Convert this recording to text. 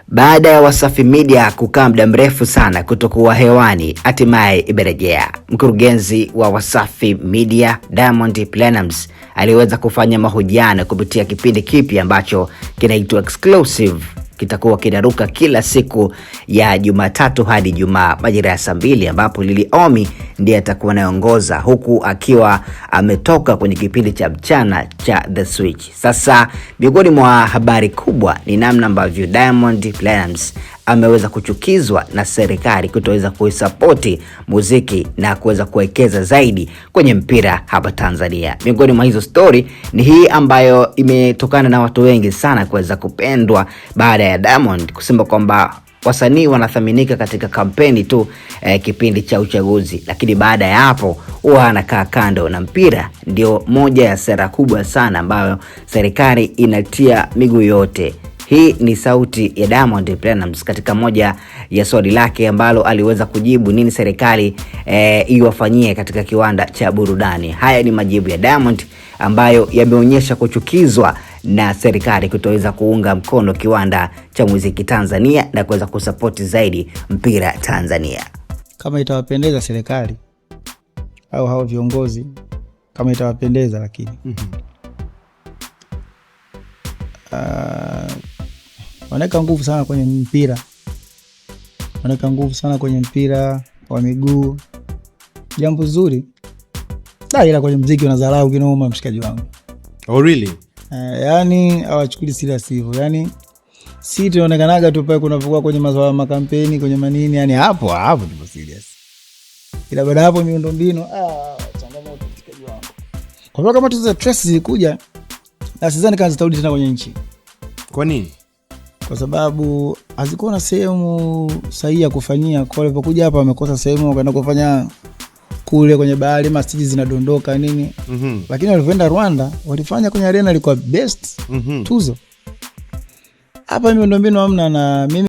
Baada ya Wasafi Media kukaa muda mrefu sana kutokuwa hewani, hatimaye imerejea. Mkurugenzi wa Wasafi Media, Diamond Platnumz, aliweza kufanya mahojiano kupitia kipindi kipi ambacho kinaitwa Exclusive. Kitakuwa kinaruka kila siku ya Jumatatu hadi Ijumaa majira ya saa 2, ambapo Lily Omi ndiye atakuwa anaongoza, huku akiwa ametoka kwenye kipindi cha mchana cha The Switch. Sasa miongoni mwa habari kubwa ni namna ambavyo Diamond Platnumz ameweza kuchukizwa na serikali kutoweza kuisapoti muziki na kuweza kuwekeza zaidi kwenye mpira hapa Tanzania. Miongoni mwa hizo story ni hii ambayo imetokana na watu wengi sana kuweza kupendwa baada ya Diamond kusema kwamba wasanii wanathaminika katika kampeni tu kipindi cha uchaguzi, lakini baada ya hapo huwa anakaa kando, na mpira ndio moja ya sera kubwa sana ambayo serikali inatia miguu yote. Hii ni sauti ya Diamond Platnumz katika moja ya swali lake ambalo aliweza kujibu nini serikali iwafanyie katika kiwanda cha burudani. Haya ni majibu ya Diamond ambayo yameonyesha kuchukizwa na serikali kutoweza kuunga mkono kiwanda cha muziki Tanzania na kuweza kusapoti zaidi mpira Tanzania. Kama itawapendeza serikali au hao viongozi, kama itawapendeza, lakini wanaweka nguvu sana kwenye mpira. Wanaweka nguvu sana kwenye mpira wa miguu. Jambo zuri. Ila kwenye muziki wanadharau kinoma, mshikaji wangu. Oh really? Yani hawachukui serious hivyo. Yani si tunaonekanaga tu pale kunapokuwa kwenye masuala makampeni, kwenye manini, yani hapo tupo serious. Ila baada hapo miundombinu changamoto, mshikaji wangu. Kwa sababu kama tuzo stress zilikuja, na sidhani kama zitarudi tena kwenye nchi. Kwa nini? Kwa sababu hazikuwa na sehemu sahihi ya kufanyia. Kwa hiyo walipokuja hapa wamekosa sehemu wakaenda kufanya kule kwenye bahari, masiji zinadondoka nini. Lakini walipoenda Rwanda walifanya kwenye arena ilikuwa best tuzo. Hapa miundombinu hamna, na mimi